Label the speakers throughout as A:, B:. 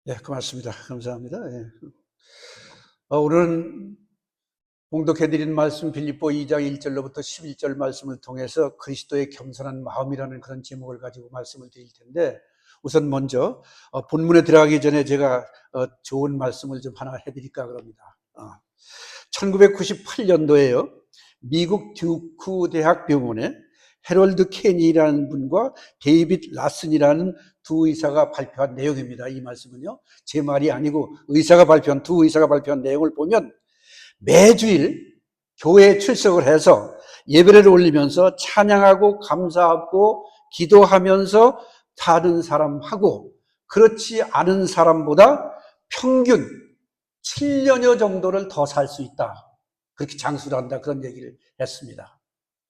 A: 예, 고맙습니다. 감사합니다. 예. 오늘은 봉독해드린 말씀 빌립보 2장 1절로부터 11절 말씀을 통해서 그리스도의 겸손한 마음이라는 그런 제목을 가지고 말씀을 드릴 텐데, 우선 먼저 본문에 들어가기 전에 제가 좋은 말씀을 좀 하나 해드릴까 그럽니다. 1998년도에요 미국 듀크 대학 병원에 해럴드 케니라는 분과 데이빗 라슨이라는 두 의사가 발표한 내용입니다. 이 말씀은요, 제 말이 아니고 두 의사가 발표한 내용을 보면, 매주일 교회에 출석을 해서 예배를 올리면서 찬양하고 감사하고 기도하면서 사는 사람하고 그렇지 않은 사람보다 평균 7년여 정도를 더 살 수 있다, 그렇게 장수를 한다, 그런 얘기를 했습니다.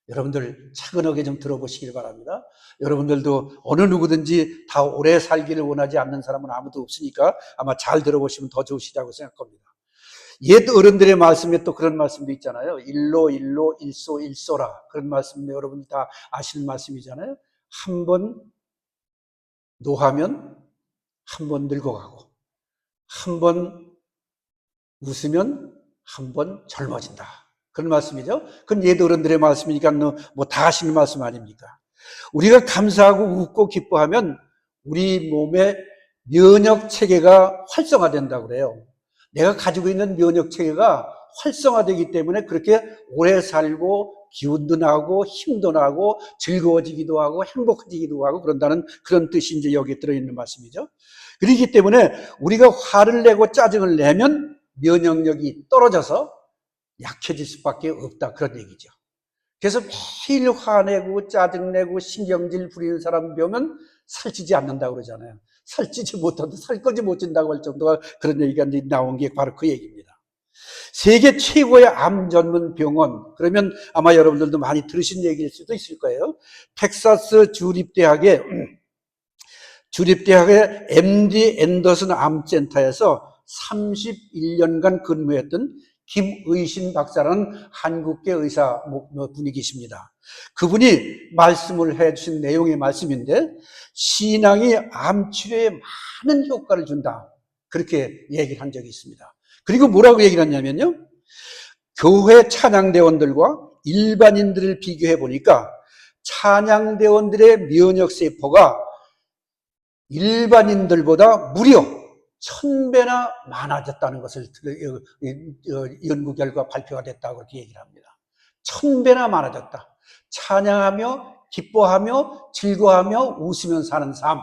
A: 여러분들 차근하게 좀 들어보시길 바랍니다. 여러분들도 어느 누구든지 다 오래 살기를 원하지 않는 사람은 아무도 없으니까 아마 잘 들어보시면 더 좋으시다고 생각합니다. 옛 어른들의 말씀에 또 그런 말씀도 있잖아요. 일로 일소 일소라, 그런 말씀도 여러분 다 아시는 말씀이잖아요. 한 번 노하면 한 번 늙어가고, 한 번 웃으면 한 번 젊어진다, 그런 말씀이죠. 그건 옛 어른들의 말씀이니까 뭐 다 아시는 말씀 아닙니까? 우리가 감사하고 웃고 기뻐하면 우리 몸의 면역 체계가 활성화된다고 그래요. 내가 가지고 있는 면역 체계가 활성화되기 때문에 그렇게 오래 살고 기운도 나고 힘도 나고 즐거워지기도 하고 행복해지기도 하고 그런다는 그런 뜻이 이제 여기에 들어있는 말씀이죠. 그렇기 때문에 우리가 화를 내고 짜증을 내면 면역력이 떨어져서 약해질 수밖에 없다, 그런 얘기죠. 그래서 매일 화내고 짜증내고 신경질 부리는 사람 보면 살찌지 않는다고 그러잖아요. 살찌지 못한다, 살거지 못 찐다고 할 정도가 그런 얘기가 나온 게 바로 그 얘기입니다. 세계 최고의 암 전문 병원, 그러면 아마 여러분들도 많이 들으신 얘기일 수도 있을 거예요. 텍사스 주립대학의 MD 앤더슨 암센터에서 31년간 근무했던 김의신 박사라는 한국계 의사 분이 계십니다. 그분이 말씀을 해주신 내용의 말씀인데, 신앙이 암 치료에 많은 효과를 준다, 그렇게 얘기를 한 적이 있습니다. 그리고 뭐라고 얘기를 했냐면요, 교회 찬양대원들과 일반인들을 비교해 보니까 찬양대원들의 면역세포가 일반인들보다 무려 1000배나 많아졌다는 것을 연구 결과 발표가 됐다고 그렇게 얘기를 합니다. 1000배나 많아졌다. 찬양하며 기뻐하며 즐거워하며 웃으며 사는 삶,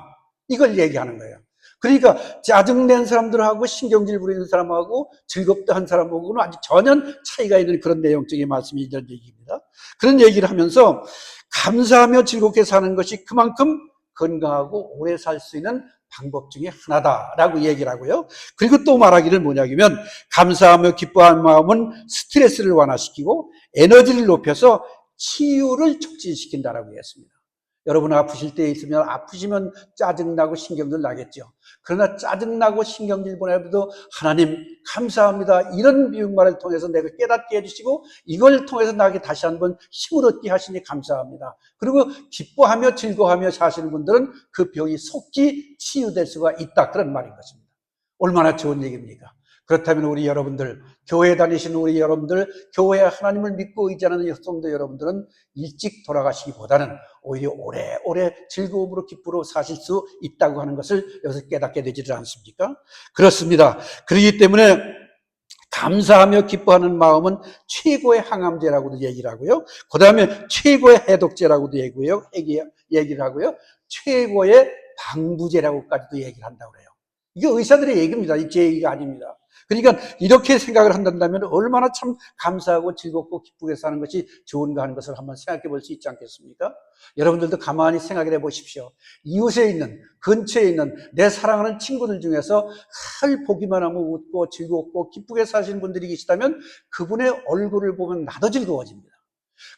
A: 이걸 얘기하는 거예요. 그러니까 짜증낸 사람들하고 신경질 부리는 사람하고 즐겁다 한 사람하고는 아주 전혀 차이가 있는 그런 내용적인 말씀이 이런 얘기입니다. 그런 얘기를 하면서 감사하며 즐겁게 사는 것이 그만큼 건강하고 오래 살 수 있는 방법 중에 하나다라고 얘기를 하고요. 그리고 또 말하기를 뭐냐면, 감사하며 기뻐하는 마음은 스트레스를 완화시키고 에너지를 높여서 치유를 촉진시킨다라고 했습니다. 여러분 아프실 때 있으면, 아프시면 짜증나고 신경질 나겠죠. 그러나 짜증나고 신경질 보내도 하나님 감사합니다, 이런 비유말을 통해서 내가 깨닫게 해주시고 이걸 통해서 나에게 다시 한번 힘을 얻게 하시니 감사합니다. 그리고 기뻐하며 즐거워하며 사시는 분들은 그 병이 속히 치유될 수가 있다, 그런 말인 것입니다. 얼마나 좋은 얘기입니까? 그렇다면 우리 여러분들, 교회 다니시는 우리 여러분들, 교회에 하나님을 믿고 의지하는 성도 여러분들은 일찍 돌아가시기보다는 오히려 오래오래 즐거움으로 기쁨으로 사실 수 있다고 하는 것을 여기서 깨닫게 되지를 않습니까? 그렇습니다. 그렇기 때문에 감사하며 기뻐하는 마음은 최고의 항암제라고도 얘기를 하고요. 그 다음에 최고의 해독제라고도 얘기를 하고요. 최고의 방부제라고까지도 얘기를 한다고 그래요. 이게 의사들의 얘기입니다. 제 얘기가 아닙니다. 그러니까 이렇게 생각을 한다면 얼마나 참 감사하고 즐겁고 기쁘게 사는 것이 좋은가 하는 것을 한번 생각해 볼 수 있지 않겠습니까? 여러분들도 가만히 생각을 해 보십시오. 이웃에 있는, 근처에 있는 내 사랑하는 친구들 중에서 늘 보기만 하면 웃고 즐겁고 기쁘게 사시는 분들이 계시다면 그분의 얼굴을 보면 나도 즐거워집니다.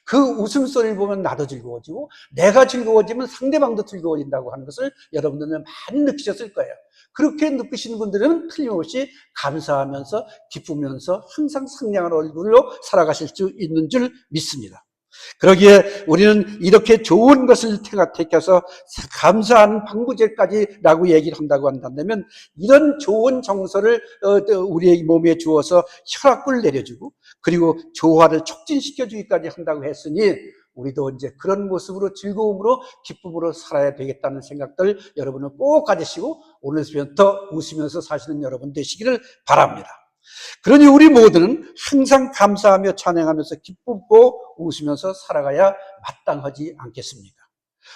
A: 그 웃음소리를 보면 나도 즐거워지고, 내가 즐거워지면 상대방도 즐거워진다고 하는 것을 여러분들은 많이 느끼셨을 거예요. 그렇게 느끼시는 분들은 틀림없이 감사하면서 기쁘면서 항상 상냥한 얼굴로 살아가실 수 있는 줄 믿습니다. 그러기에 우리는 이렇게 좋은 것을 택해서 감사한 방부제까지라고 얘기를 한다고 한다면, 이런 좋은 정서를 우리의 몸에 주어서 혈압을 내려주고 그리고 조화를 촉진시켜 주기까지 한다고 했으니, 우리도 이제 그런 모습으로 즐거움으로 기쁨으로 살아야 되겠다는 생각들 여러분은 꼭 가지시고 오늘부터 웃으면서 사시는 여러분 되시기를 바랍니다. 그러니 우리 모두는 항상 감사하며 찬양하면서 기쁘고 웃으면서 살아가야 마땅하지 않겠습니까?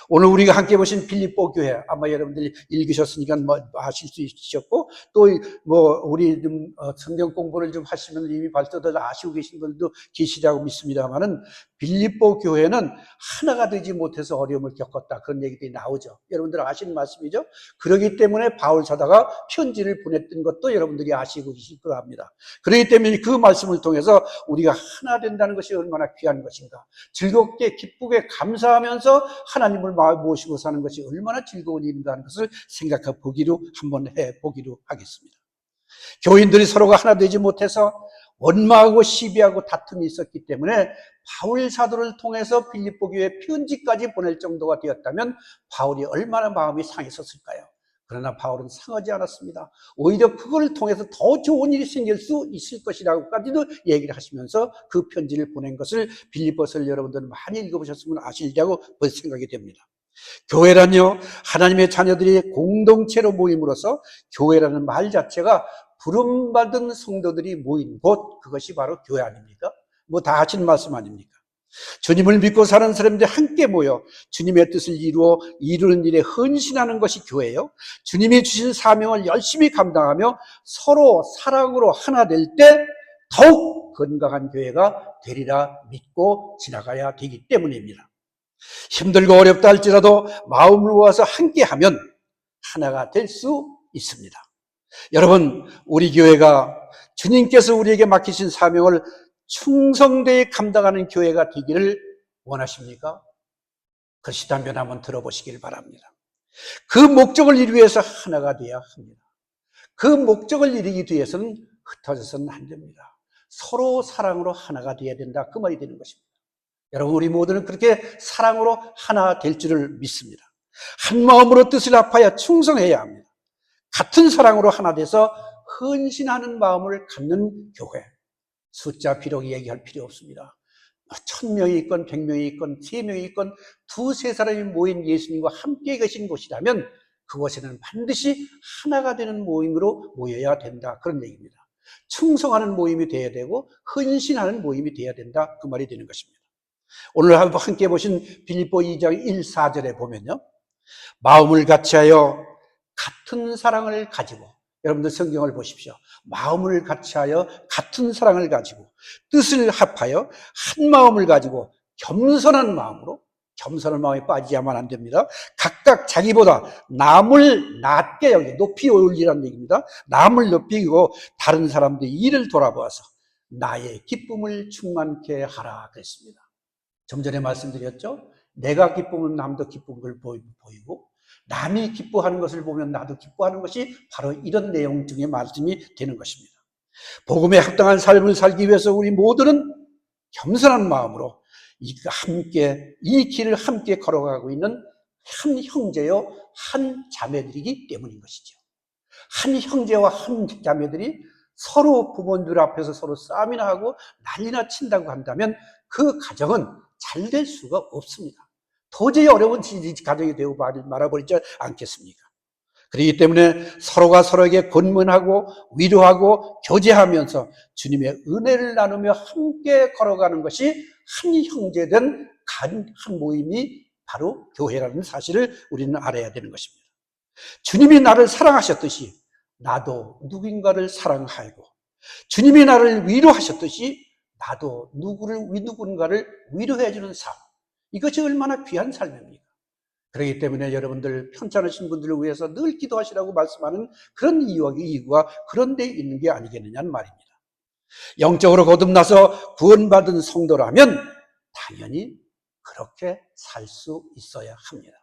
A: 오늘 우리가 함께 보신 빌립보 교회, 아마 여러분들이 읽으셨으니까 뭐 아실 수 있으셨고, 또 뭐 우리 좀 성경 공부를 좀 하시면 이미 벌써들 아시고 계신 분들도 계시다고 믿습니다만은, 빌립보 교회는 하나가 되지 못해서 어려움을 겪었다, 그런 얘기들이 나오죠. 여러분들 아시는 말씀이죠. 그렇기 때문에 바울 사도가 편지를 보냈던 것도 여러분들이 아시고 계실 거랍니다. 그렇기 때문에 그 말씀을 통해서 우리가 하나 된다는 것이 얼마나 귀한 것인가, 즐겁게 기쁘게 감사하면서 하나님을 모시고 사는 것이 얼마나 즐거운 일인가 하는 것을 생각해 보기로 한번 해보기로 하겠습니다. 교인들이 서로가 하나 되지 못해서 원망하고 시비하고 다툼이 있었기 때문에 바울 사도를 통해서 빌립보 교회에 편지까지 보낼 정도가 되었다면 바울이 얼마나 마음이 상했었을까요? 그러나 바울은 상하지 않았습니다. 오히려 그걸 통해서 더 좋은 일이 생길 수 있을 것이라고까지도 얘기를 하시면서 그 편지를 보낸 것을, 빌립보서를 여러분들은 많이 읽어보셨으면 아시리라고 벌써 생각이 됩니다. 교회란요, 하나님의 자녀들이 공동체로 모임으로써, 교회라는 말 자체가 부름받은 성도들이 모인 곳, 그것이 바로 교회 아닙니까? 뭐 다 하신 말씀 아닙니까? 주님을 믿고 사는 사람들이 함께 모여 주님의 뜻을 이루는 일에 헌신하는 것이 교회예요. 주님이 주신 사명을 열심히 감당하며 서로 사랑으로 하나 될 때 더욱 건강한 교회가 되리라 믿고 지나가야 되기 때문입니다. 힘들고 어렵다 할지라도 마음을 모아서 함께하면 하나가 될 수 있습니다. 여러분, 우리 교회가 주님께서 우리에게 맡기신 사명을 충성되게 감당하는 교회가 되기를 원하십니까? 그러시다면 한번 들어보시길 바랍니다. 그 목적을 이루기 위해서 하나가 되어야 합니다. 그 목적을 이루기 위해서는 흩어져서는 안 됩니다. 서로 사랑으로 하나가 되어야 된다, 그 말이 되는 것입니다. 여러분, 우리 모두는 그렇게 사랑으로 하나 될 줄을 믿습니다. 한 마음으로 뜻을 합하여 충성해야 합니다. 같은 사랑으로 하나 돼서 헌신하는 마음을 갖는 교회. 숫자 비록 얘기할 필요 없습니다. 1000명이 있건 100명이 있건 3명이 있건 2-3사람이 모인 예수님과 함께 계신 곳이라면 그곳에는 반드시 하나가 되는 모임으로 모여야 된다, 그런 얘기입니다. 충성하는 모임이 되어야 되고 헌신하는 모임이 되어야 된다, 그 말이 되는 것입니다. 오늘 함께 보신 빌립보 2장 1-4절에 보면요, 마음을 같이하여 같은 사랑을 가지고, 여러분들 성경을 보십시오. 마음을 같이하여 같은 사랑을 가지고 뜻을 합하여 한 마음을 가지고 겸손한 마음으로, 겸손한 마음에 빠지야만 안 됩니다. 각각 자기보다 남을 낮게 여기 높이 올리라는 얘기입니다. 남을 높이고 다른 사람들의 일을 돌아보아서 나의 기쁨을 충만케 하라 그랬습니다. 좀 전에 말씀드렸죠. 내가 기쁘면 남도 기쁜 걸 보이고 남이 기뻐하는 것을 보면 나도 기뻐하는 것이 바로 이런 내용 중에 말씀이 되는 것입니다. 복음에 합당한 삶을 살기 위해서 우리 모두는 겸손한 마음으로 함께 이 길을 함께 걸어가고 있는 한 형제요 한 자매들이기 때문인 것이죠. 한 형제와 한 자매들이 서로 부모들 앞에서 서로 싸움이나 하고 난리나 친다고 한다면 그 가정은 잘 될 수가 없습니다. 도저히 어려운 가정이 되고 말아버리지 않겠습니까? 그렇기 때문에 서로가 서로에게 권면하고 위로하고 교제하면서 주님의 은혜를 나누며 함께 걸어가는 것이 한 형제된 한 모임이 바로 교회라는 사실을 우리는 알아야 되는 것입니다. 주님이 나를 사랑하셨듯이 나도 누군가를 사랑하고, 주님이 나를 위로하셨듯이 나도 누군가를 위로해주는 삶, 이것이 얼마나 귀한 삶입니까? 그렇기 때문에 여러분들 편찮으신 분들을 위해서 늘 기도하시라고 말씀하는 그런 이유가 그런 데 있는 게 아니겠느냐는 말입니다. 영적으로 거듭나서 구원받은 성도라면 당연히 그렇게 살 수 있어야 합니다.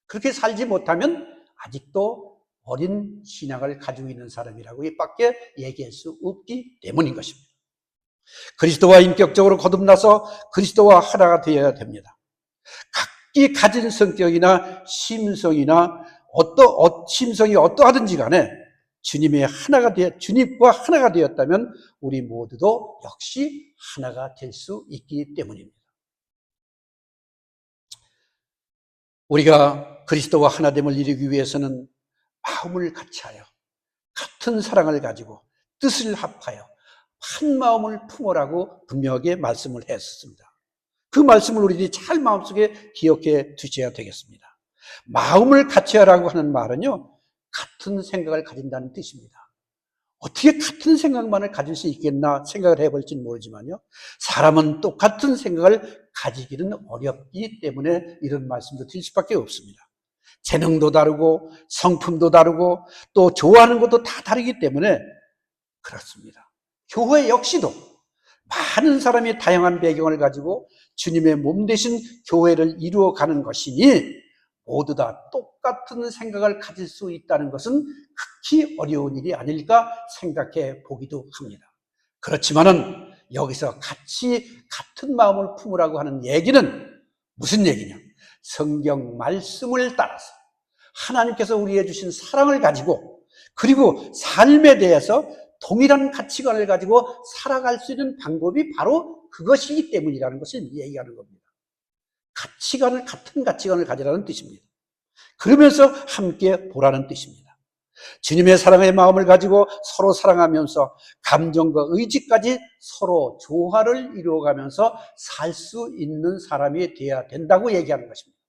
A: 그렇게 살지 못하면 아직도 어린 신앙을 가지고 있는 사람이라고 밖에 얘기할 수 없기 때문인 것입니다. 그리스도와 인격적으로 거듭나서 그리스도와 하나가 되어야 됩니다. 각기 가진 성격이나 심성이나 심성이 어떠하든지 간에 주님과 하나가 되었다면 우리 모두도 역시 하나가 될 수 있기 때문입니다. 우리가 그리스도와 하나됨을 이루기 위해서는 마음을 같이하여 같은 사랑을 가지고 뜻을 합하여 한 마음을 품으라고 분명하게 말씀을 했었습니다. 그 말씀을 우리들이 잘 마음속에 기억해 두셔야 되겠습니다. 마음을 같이하라고 하는 말은요, 같은 생각을 가진다는 뜻입니다. 어떻게 같은 생각만을 가질 수 있겠나 생각을 해볼지는 모르지만요, 사람은 똑같은 생각을 가지기는 어렵기 때문에 이런 말씀도 드릴 수밖에 없습니다. 재능도 다르고 성품도 다르고 또 좋아하는 것도 다 다르기 때문에 그렇습니다. 교회 역시도 많은 사람이 다양한 배경을 가지고 주님의 몸 되신 교회를 이루어가는 것이니 모두 다 똑같은 생각을 가질 수 있다는 것은 극히 어려운 일이 아닐까 생각해 보기도 합니다. 그렇지만은 여기서 같은 마음을 품으라고 하는 얘기는 무슨 얘기냐? 성경 말씀을 따라서 하나님께서 우리에게 주신 사랑을 가지고 그리고 삶에 대해서 동일한 가치관을 가지고 살아갈 수 있는 방법이 바로 그것이기 때문이라는 것을 얘기하는 겁니다. 같은 가치관을 가지라는 뜻입니다. 그러면서 함께 보라는 뜻입니다. 주님의 사랑의 마음을 가지고 서로 사랑하면서 감정과 의지까지 서로 조화를 이루어가면서 살 수 있는 사람이 되어야 된다고 얘기하는 것입니다.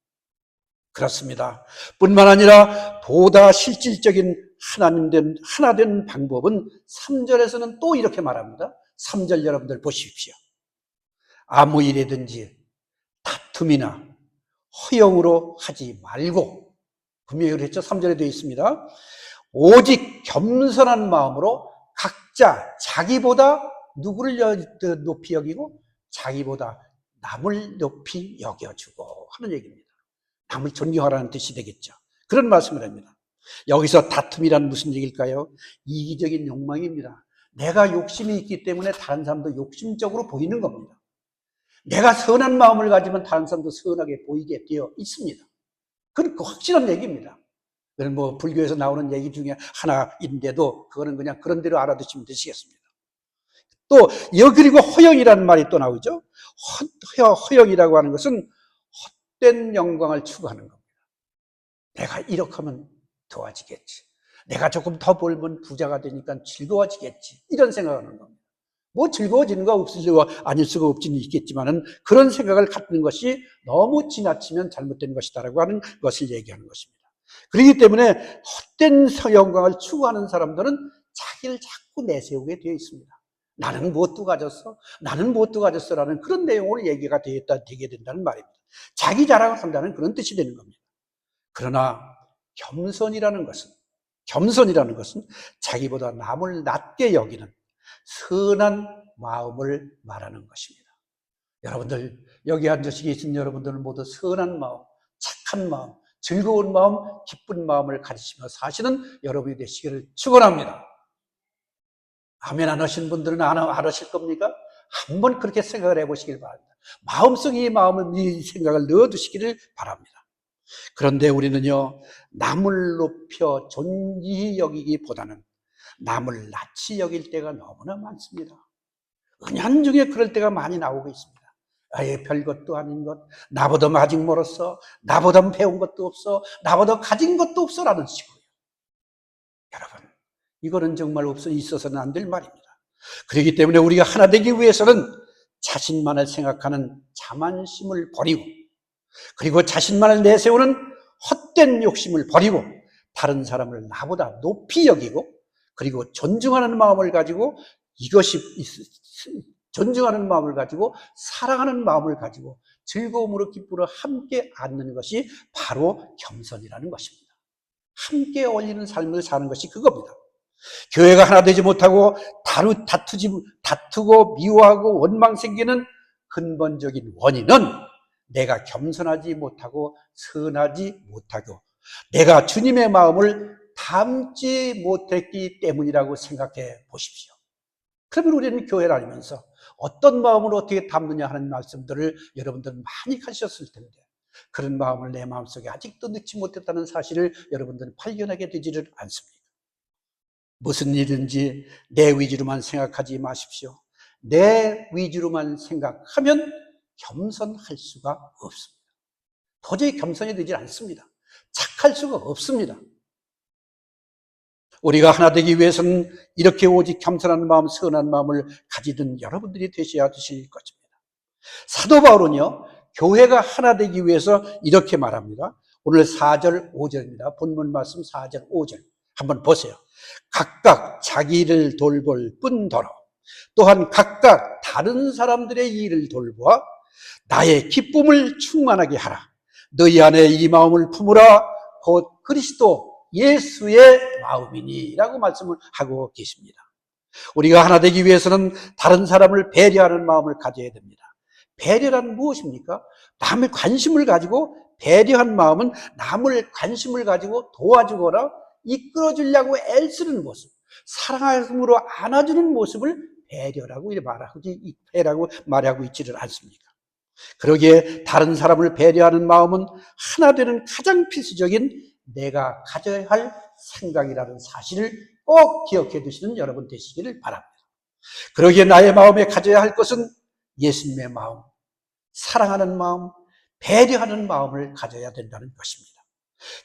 A: 그렇습니다. 뿐만 아니라 보다 실질적인 하나 된 방법은 3절에서는 또 이렇게 말합니다. 3절 여러분들 보십시오. 아무 일이든지 다툼이나 허영으로 하지 말고, 분명히 그랬죠. 3절에 되어 있습니다. 오직 겸손한 마음으로 각자 자기보다 누구를 높이 여기고 자기보다 남을 높이 여겨주고 하는 얘기입니다. 남을 존경하라는 뜻이 되겠죠. 그런 말씀을 합니다. 여기서 다툼이란 무슨 얘기일까요? 이기적인 욕망입니다. 내가 욕심이 있기 때문에 다른 사람도 욕심적으로 보이는 겁니다. 내가 선한 마음을 가지면 다른 사람도 선하게 보이게 되어 있습니다. 그건 확실한 얘기입니다. 그건 뭐 불교에서 나오는 얘기 중에 하나인데도 그거는 그냥 그런 대로 알아두시면 되시겠습니다. 또 그리고 허영이라는 말이 또 나오죠. 허영이라고 하는 것은 헛된 영광을 추구하는 겁니다. 내가 이렇게 하면 좋아지겠지. 내가 조금 더 벌면 부자가 되니까 즐거워지겠지. 이런 생각을 하는 겁니다. 뭐 즐거워지는 거 아닐 수가 없지는 있겠지만은 그런 생각을 갖는 것이 너무 지나치면 잘못된 것이다라고 하는 것을 얘기하는 것입니다. 그렇기 때문에 헛된 영광을 추구하는 사람들은 자기를 자꾸 내세우게 되어 있습니다. 나는 무엇도 가졌어? 나는 무엇도 가졌어라는 그런 내용으로 얘기가 되게 된다는 말입니다. 자기 자랑을 한다는 그런 뜻이 되는 겁니다. 그러나 겸손이라는 것은 자기보다 남을 낮게 여기는 선한 마음을 말하는 것입니다. 여러분들, 여기 앉으시 계신 여러분들은 모두 선한 마음, 착한 마음, 즐거운 마음, 기쁜 마음을 가지시며 사시는 여러분이 되시기를 축원합니다. 아멘 안 하시는 분들은 안 하실 겁니까? 한번 그렇게 생각을 해보시길 바랍니다. 마음속에 이 생각을 넣어두시기를 바랍니다. 그런데 우리는요, 남을 높여 존귀히 여기기보다는 남을 낯이 여길 때가 너무나 많습니다. 은연중에 그럴 때가 많이 나오고 있습니다. 아예 별것도 아닌 것, 나보다 아직 멀었어, 나보다 배운 것도 없어, 나보다 가진 것도 없어 라는 식으로요. 여러분, 이거는 정말 있어서는 안 될 말입니다. 그렇기 때문에 우리가 하나 되기 위해서는 자신만을 생각하는 자만심을 버리고, 그리고 자신만을 내세우는 헛된 욕심을 버리고 다른 사람을 나보다 높이 여기고, 그리고 존중하는 마음을 가지고 존중하는 마음을 가지고 사랑하는 마음을 가지고 즐거움으로 기쁨으로 함께 앉는 것이 바로 겸손이라는 것입니다. 함께 어울리는 삶을 사는 것이 그겁니다. 교회가 하나 되지 못하고 다투고 미워하고 원망 생기는 근본적인 원인은 내가 겸손하지 못하고 선하지 못하고 내가 주님의 마음을 담지 못했기 때문이라고 생각해 보십시오. 그러면 우리는 교회를 알면서 어떤 마음으로 어떻게 담느냐 하는 말씀들을 여러분들은 많이 하셨을 텐데, 그런 마음을 내 마음속에 아직도 넣지 못했다는 사실을 여러분들은 발견하게 되지를 않습니다. 무슨 일든지 내 위주로만 생각하지 마십시오. 내 위주로만 생각하면 겸손할 수가 없습니다. 도저히 겸손이 되지 않습니다. 착할 수가 없습니다. 우리가 하나 되기 위해서는 이렇게 오직 겸손한 마음, 선한 마음을 가지던 여러분들이 되셔야 되실 것입니다. 사도 바울은요, 교회가 하나 되기 위해서 이렇게 말합니다. 오늘 4절, 5절입니다. 본문 말씀 4절, 5절. 한번 보세요. 각각 자기 일을 돌볼 뿐더러 또한 각각 다른 사람들의 일을 돌보아 나의 기쁨을 충만하게 하라. 너희 안에 이 마음을 품으라. 곧 그리스도 예수의 마음이니 라고 말씀을 하고 계십니다. 우리가 하나 되기 위해서는 다른 사람을 배려하는 마음을 가져야 됩니다. 배려란 무엇입니까? 남의 관심을 가지고, 배려한 마음은 남을 관심을 가지고 도와주거나 이끌어주려고 애쓰는 모습, 사랑함으로 안아주는 모습을 배려라고 말하고 있지를 않습니까? 그러기에 다른 사람을 배려하는 마음은 하나 되는 가장 필수적인 내가 가져야 할 생각이라는 사실을 꼭 기억해 두시는 여러분 되시기를 바랍니다. 그러기에 나의 마음에 가져야 할 것은 예수님의 마음, 사랑하는 마음, 배려하는 마음을 가져야 된다는 것입니다.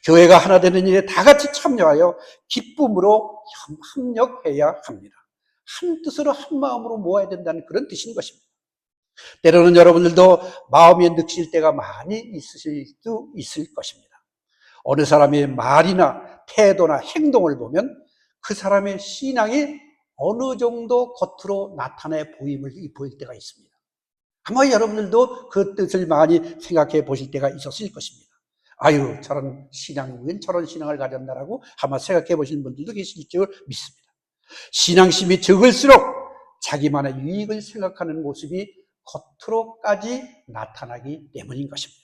A: 교회가 하나 되는 일에 다 같이 참여하여 기쁨으로 협력해야 합니다. 한 뜻으로 한 마음으로 모아야 된다는 그런 뜻인 것입니다. 때로는 여러분들도 마음이 늑실 때가 많이 있으실 수 있을 것입니다. 어느 사람의 말이나 태도나 행동을 보면 그 사람의 신앙이 어느 정도 겉으로 나타내 보일 때가 있습니다. 아마 여러분들도 그 뜻을 많이 생각해 보실 때가 있었을 것입니다. 아유, 저런 신앙은 저런 신앙을 가졌나라고 아마 생각해 보시는 분들도 계실 줄 믿습니다. 신앙심이 적을수록 자기만의 유익을 생각하는 모습이 겉으로까지 나타나기 때문인 것입니다.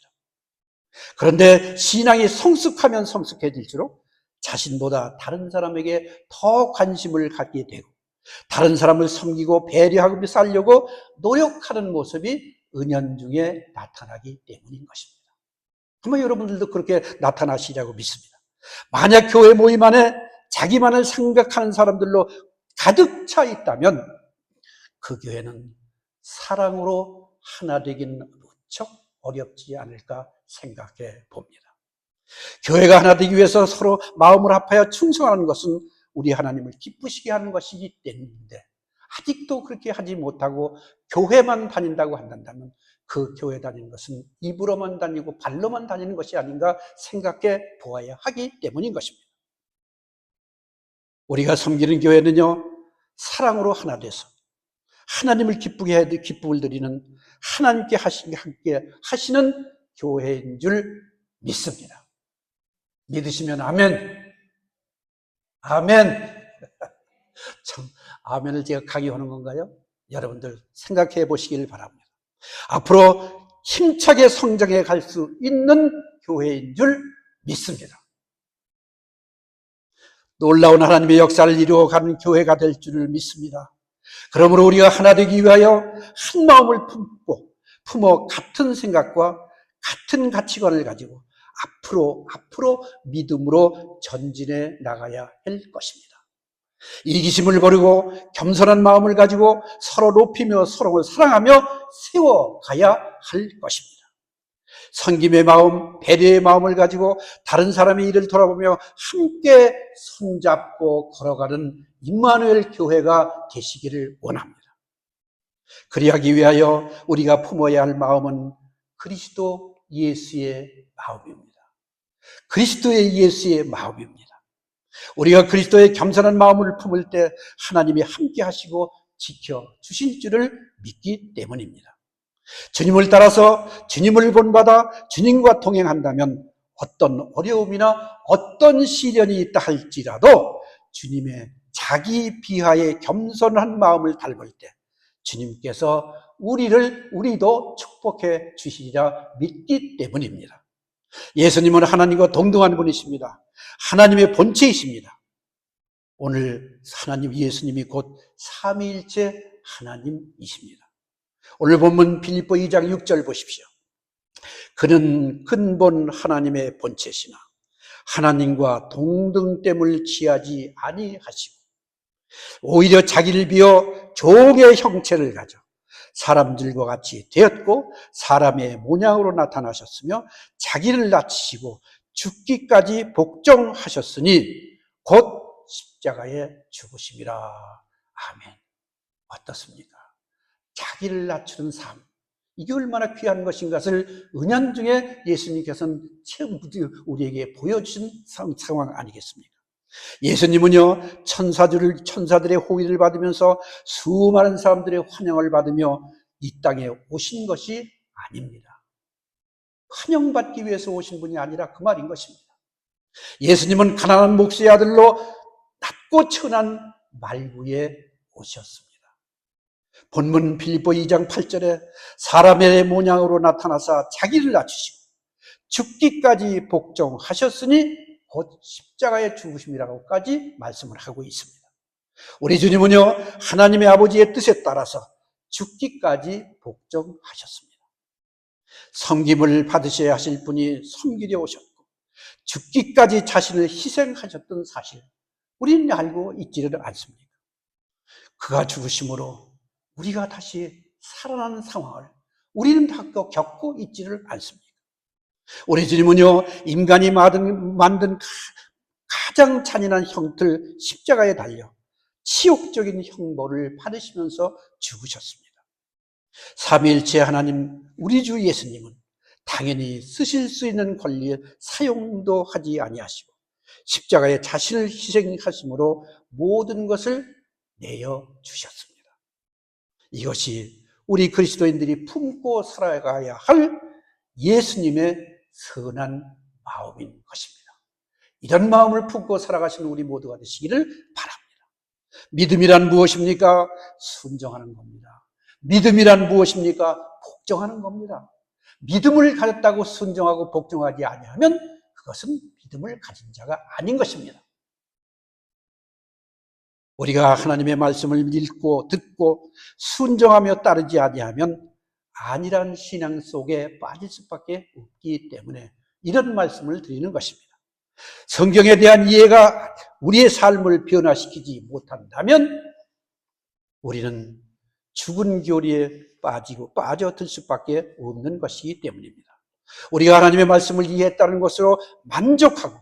A: 그런데 신앙이 성숙하면 성숙해질수록 자신보다 다른 사람에게 더 관심을 갖게 되고, 다른 사람을 섬기고 배려하고 살려고 노력하는 모습이 은연중에 나타나기 때문인 것입니다. 아마 여러분들도 그렇게 나타나시라고 믿습니다. 만약 교회 모임 안에 자기만을 생각하는 사람들로 가득 차 있다면 그 교회는 사랑으로 하나 되기는 무척 어렵지 않을까 생각해 봅니다. 교회가 하나 되기 위해서 서로 마음을 합하여 충성하는 것은 우리 하나님을 기쁘시게 하는 것이기 때문인데, 아직도 그렇게 하지 못하고 교회만 다닌다고 한다면 그 교회 다니는 것은 입으로만 다니고 발로만 다니는 것이 아닌가 생각해 보아야 하기 때문인 것입니다. 우리가 섬기는 교회는요, 사랑으로 하나 돼서 하나님을 기쁘게 해야 기쁨을 드리는, 하나님께 함께 하시는 교회인 줄 믿습니다. 믿으시면 아멘. 아멘. 참, 아멘을 제가 강요하는 건가요? 여러분들 생각해 보시길 바랍니다. 앞으로 힘차게 성장해 갈 수 있는 교회인 줄 믿습니다. 놀라운 하나님의 역사를 이루어가는 교회가 될 줄을 믿습니다. 그러므로 우리가 하나 되기 위하여 한 마음을 품어 같은 생각과 같은 가치관을 가지고 앞으로 믿음으로 전진해 나가야 할 것입니다. 이기심을 버리고 겸손한 마음을 가지고 서로 높이며 서로를 사랑하며 세워가야 할 것입니다. 섬김의 마음, 배려의 마음을 가지고 다른 사람의 일을 돌아보며 함께 손잡고 걸어가는 임마누엘 교회가 되시기를 원합니다. 그리하기 위하여 우리가 품어야 할 마음은 그리스도 예수의 마음입니다. 그리스도의 예수의 마음입니다. 우리가 그리스도의 겸손한 마음을 품을 때 하나님이 함께 하시고 지켜주실 줄을 믿기 때문입니다. 주님을 따라서 주님을 본받아 주님과 동행한다면 어떤 어려움이나 어떤 시련이 있다 할지라도 주님의 자기 비하의 겸손한 마음을 닮을 때 주님께서 우리도 축복해 주시리라 믿기 때문입니다. 예수님은 하나님과 동등한 분이십니다. 하나님의 본체이십니다. 오늘 하나님 예수님이 곧 삼위일체 하나님이십니다. 오늘 본문 빌립보 2장 6절 보십시오. 그는 근본 하나님의 본체시나 하나님과 동등됨을 취하지 아니하시고 오히려 자기를 비워 종의 형체를 가져 사람들과 같이 되었고 사람의 모양으로 나타나셨으며 자기를 낮추시고 죽기까지 복종하셨으니 곧 십자가에 죽으심이라. 아멘. 어떻습니까? 자기를 낮추는 삶, 이게 얼마나 귀한 것인 것을 은연중에 예수님께서는 우리에게 보여주신 상황 아니겠습니까? 예수님은요, 천사들의 호의를 받으면서 수많은 사람들의 환영을 받으며 이 땅에 오신 것이 아닙니다. 환영받기 위해서 오신 분이 아니라 그 말인 것입니다. 예수님은 가난한 목수의 아들로 낮고 천한 말구에 오셨습니다. 본문 빌립보 2장 8절에 사람의 모양으로 나타나사 자기를 낮추시고 죽기까지 복종하셨으니 곧 십자가의 죽으심이라고까지 말씀을 하고 있습니다. 우리 주님은요, 하나님의 아버지의 뜻에 따라서 죽기까지 복종하셨습니다. 섬김을 받으셔야 하실 분이 섬기려 오셨고 죽기까지 자신을 희생하셨던 사실, 우리는 알고 있지를 않습니까? 그가 죽으심으로 우리가 다시 살아나는 상황을 우리는 다 겪고 있지를 않습니까? 우리 주님은요, 인간이 만든 가장 잔인한 형틀 십자가에 달려 치욕적인 형벌을 받으시면서 죽으셨습니다. 삼위일체 하나님 우리 주 예수님은 당연히 쓰실 수 있는 권리에 사용도 하지 아니하시고 십자가에 자신을 희생하심으로 모든 것을 내어주셨습니다. 이것이 우리 그리스도인들이 품고 살아가야 할 예수님의 선한 마음인 것입니다. 이런 마음을 품고 살아가시는 우리 모두가 되시기를 바랍니다. 믿음이란 무엇입니까? 순종하는 겁니다. 믿음이란 무엇입니까? 복종하는 겁니다. 믿음을 가졌다고 순종하고 복종하지 아니하면 그것은 믿음을 가진 자가 아닌 것입니다. 우리가 하나님의 말씀을 읽고 듣고 순종하며 따르지 아니하면 안일한 신앙 속에 빠질 수밖에 없기 때문에 이런 말씀을 드리는 것입니다. 성경에 대한 이해가 우리의 삶을 변화시키지 못한다면 우리는 죽은 교리에 빠져들 수밖에 없는 것이기 때문입니다. 우리가 하나님의 말씀을 이해했다는 것으로 만족하고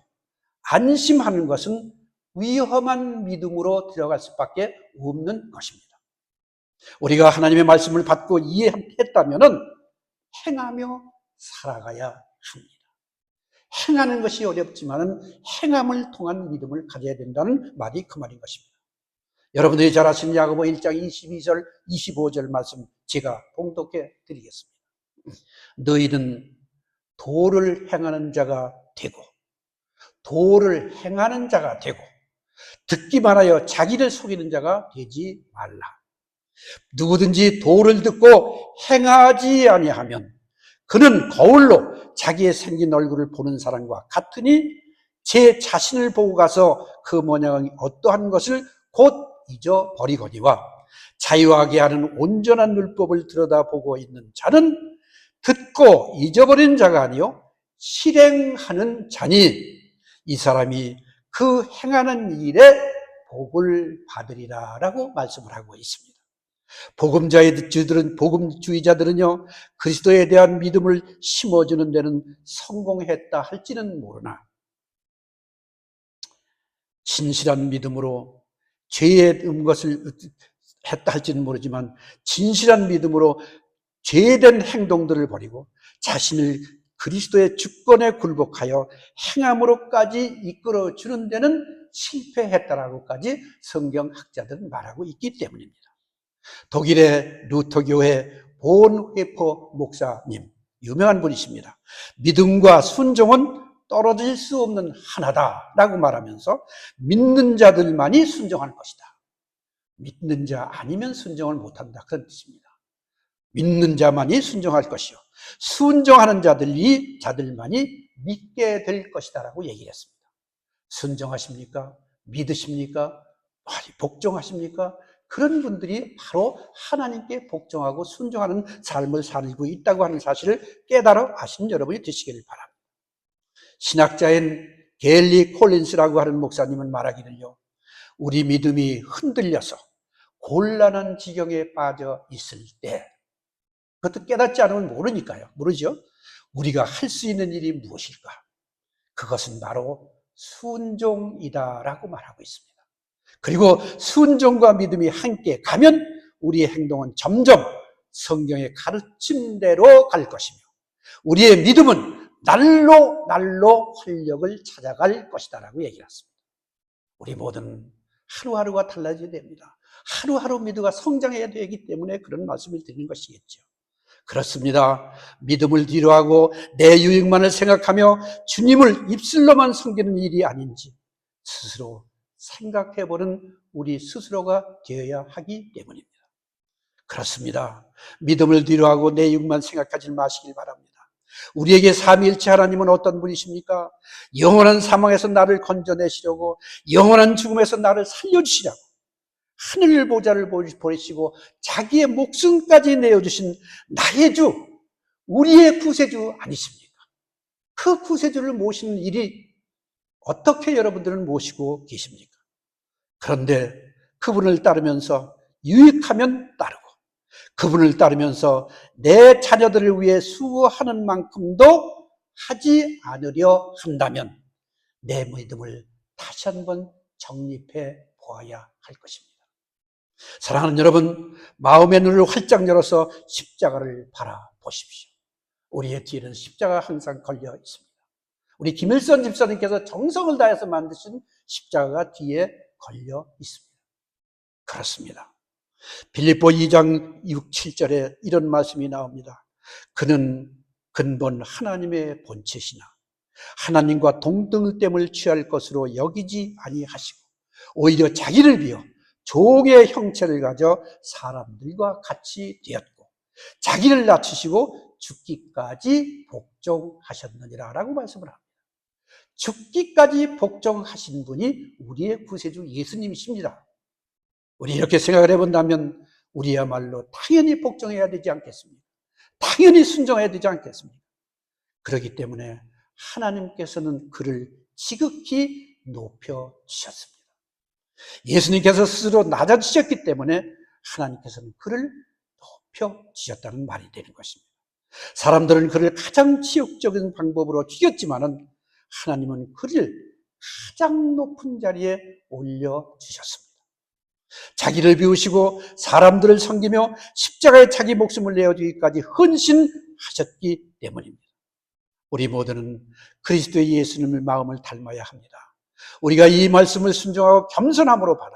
A: 안심하는 것은 위험한 믿음으로 들어갈 수밖에 없는 것입니다. 우리가 하나님의 말씀을 받고 이해했다면 행하며 살아가야 합니다. 행하는 것이 어렵지만 행함을 통한 믿음을 가져야 된다는 말이 그 말인 것입니다. 여러분들이 잘 아시는 야고보 1장 22절 25절 말씀 제가 봉독해 드리겠습니다. 너희는 도를 행하는 자가 되고 도를 행하는 자가 되고 듣기만 하여 자기를 속이는 자가 되지 말라. 누구든지 도를 듣고 행하지 아니하면 그는 거울로 자기의 생긴 얼굴을 보는 사람과 같으니 제 자신을 보고 가서 그 모양이 어떠한 것을 곧 잊어버리거니와 자유하게 하는 온전한 율법을 들여다보고 있는 자는 듣고 잊어버리는 자가 아니요 실행하는 자니 이 사람이 그 행하는 일에 복을 받으리라 라고 말씀을 하고 있습니다. 복음주의자들은요, 그리스도에 대한 믿음을 심어주는 데는 성공했다 할지는 모르나 진실한 믿음으로 죄의 것을 했다 할지는 모르지만 진실한 믿음으로 죄된 행동들을 버리고 자신을 그리스도의 주권에 굴복하여 행함으로까지 이끌어주는 데는 실패했다라고까지 성경학자들은 말하고 있기 때문입니다. 독일의 루터교회 본회퍼 목사님, 유명한 분이십니다. 믿음과 순종은 떨어질 수 없는 하나다라고 말하면서 믿는 자들만이 순종할 것이다. 믿는 자 아니면 순종을 못한다. 그런 뜻입니다. 믿는 자만이 순종할 것이요 순종하는 자들만이 믿게 될 것이다라고 얘기를 했습니다. 순종하십니까? 믿으십니까? 많이 복종하십니까? 그런 분들이 바로 하나님께 복종하고 순종하는 삶을 살고 있다고 하는 사실을 깨달아 아시는 여러분이 되시기를 바랍니다. 신학자인 게일리 콜린스라고 하는 목사님은 말하기를요, 우리 믿음이 흔들려서 곤란한 지경에 빠져 있을 때, 그것도 깨닫지 않으면 모르죠. 우리가 할 수 있는 일이 무엇일까? 그것은 바로 순종이다라고 말하고 있습니다. 그리고 순종과 믿음이 함께 가면 우리의 행동은 점점 성경의 가르침대로 갈 것이며, 우리의 믿음은 날로 활력을 찾아갈 것이다라고 얘기를 했습니다. 우리 모두는 하루하루가 달라져야 됩니다. 하루하루 믿음과 성장해야 되기 때문에 그런 말씀을 드리는 것이겠죠. 그렇습니다. 믿음을 뒤로하고 내 유익만을 생각하며 주님을 입술로만 섬기는 일이 아닌지 스스로 생각해보는 우리 스스로가 되어야 하기 때문입니다. 그렇습니다. 믿음을 뒤로하고 내 유익만 생각하지 마시길 바랍니다. 우리에게 삼위일체 하나님은 어떤 분이십니까? 영원한 사망에서 나를 건져내시려고, 영원한 죽음에서 나를 살려주시려고 하늘 보좌를 보내시고 자기의 목숨까지 내어주신 나의 주, 우리의 구세주 아니십니까? 그 구세주를 모시는 일이 어떻게 여러분들은 모시고 계십니까? 그런데 그분을 따르면서 유익하면 따르고, 그분을 따르면서 내 자녀들을 위해 수고하는 만큼도 하지 않으려 한다면 내 믿음을 다시 한번 정립해 보아야 할 것입니다. 사랑하는 여러분, 마음의 눈을 활짝 열어서 십자가를 바라보십시오. 우리의 뒤에는 십자가가 항상 걸려 있습니다. 우리 김일선 집사님께서 정성을 다해서 만드신 십자가가 뒤에 걸려 있습니다. 그렇습니다. 빌립보 2장 6, 7절에 이런 말씀이 나옵니다. 그는 근본 하나님의 본체시나 하나님과 동등됨을 취할 것으로 여기지 아니하시고 오히려 자기를 비워 종의 형체를 가져 사람들과 같이 되었고 자기를 낮추시고 죽기까지 복종하셨느니라 라고 말씀을 합니다. 죽기까지 복종하신 분이 우리의 구세주 예수님이십니다. 우리 이렇게 생각을 해본다면 우리야말로 당연히 복종해야 되지 않겠습니까? 당연히 순종해야 되지 않겠습니까? 그렇기 때문에 하나님께서는 그를 지극히 높여주셨습니다. 예수님께서 스스로 낮아지셨기 때문에 하나님께서는 그를 높여주셨다는 말이 되는 것입니다. 사람들은 그를 가장 치욕적인 방법으로 죽였지만은 하나님은 그를 가장 높은 자리에 올려주셨습니다. 자기를 비우시고 사람들을 섬기며 십자가에 자기 목숨을 내어주기까지 헌신하셨기 때문입니다. 우리 모두는 그리스도의 예수님의 마음을 닮아야 합니다. 우리가 이 말씀을 순종하고 겸손함으로 받아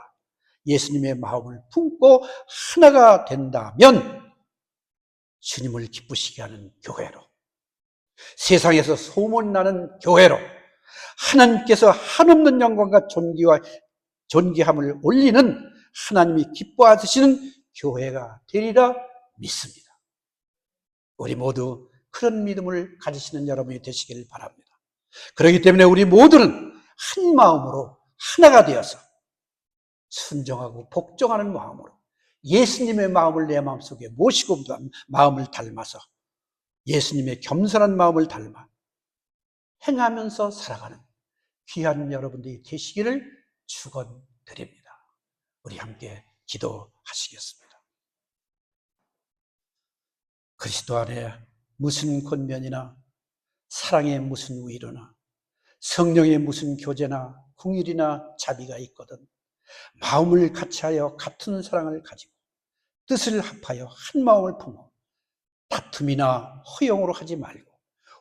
A: 예수님의 마음을 품고 하나가 된다면 주님을 기쁘시게 하는 교회로, 세상에서 소문나는 교회로, 하나님께서 한없는 영광과 존귀함을 올리는 하나님이 기뻐하시는 교회가 되리라 믿습니다. 우리 모두 그런 믿음을 가지시는 여러분이 되시길 바랍니다. 그렇기 때문에 우리 모두는 한 마음으로 하나가 되어서 순종하고 복종하는 마음으로 예수님의 마음을 내 마음속에 모시고 마음을 닮아서 예수님의 겸손한 마음을 닮아 행하면서 살아가는 귀한 여러분들이 되시기를 축원드립니다. 우리 함께 기도하시겠습니다. 그리스도 안에 무슨 권면이나 사랑의 무슨 위로나 성령의 무슨 교제나 긍휼이나 자비가 있거든 마음을 같이하여 같은 사랑을 가지고 뜻을 합하여 한 마음을 품어 다툼이나 허용으로 하지 말고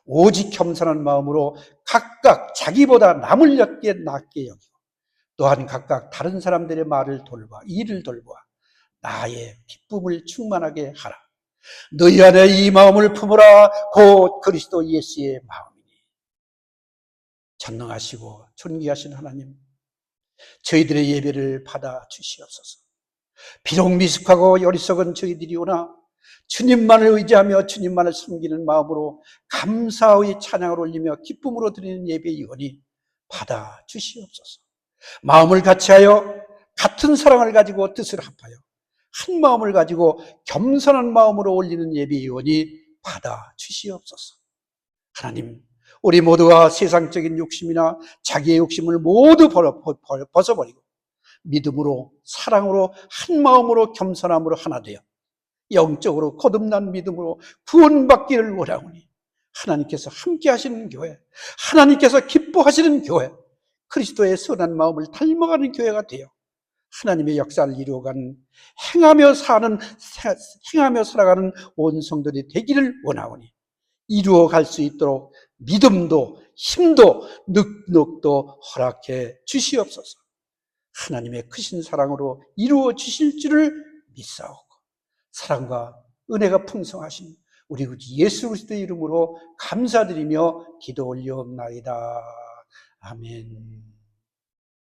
A: 오직 겸손한 마음으로 각각 자기보다 남을 낫게 여기고 또한 각각 다른 사람들의 일을 돌봐 나의 기쁨을 충만하게 하라. 너희 안에 이 마음을 품으라. 곧 그리스도 예수의 마음이니. 전능하시고 존귀하신 하나님, 저희들의 예배를 받아 주시옵소서. 비록 미숙하고 어리석은 저희들이오나 주님만을 의지하며 주님만을 섬기는 마음으로 감사의 찬양을 올리며 기쁨으로 드리는 예배이오니 받아 주시옵소서. 마음을 같이하여 같은 사랑을 가지고 뜻을 합하여 한 마음을 가지고 겸손한 마음으로 올리는 예배의원이 받아 주시옵소서. 하나님, 우리 모두가 세상적인 욕심이나 자기의 욕심을 모두 벗어버리고 믿음으로, 사랑으로, 한 마음으로, 겸손함으로 하나 되어 영적으로 거듭난 믿음으로 구원받기를 원하오니 하나님께서 함께 하시는 교회, 하나님께서 기뻐하시는 교회, 그리스도의 선한 마음을 닮아가는 교회가 되어 하나님의 역사를 이루어가는, 행하며 살아가는 온 성도들이 되기를 원하오니 이루어갈 수 있도록 믿음도 힘도 능력도 허락해 주시옵소서. 하나님의 크신 사랑으로 이루어 주실 줄을 믿사오고 사랑과 은혜가 풍성하신 우리 구주 예수 그리스도의 이름으로 감사드리며 기도 올리옵나이다. 아멘.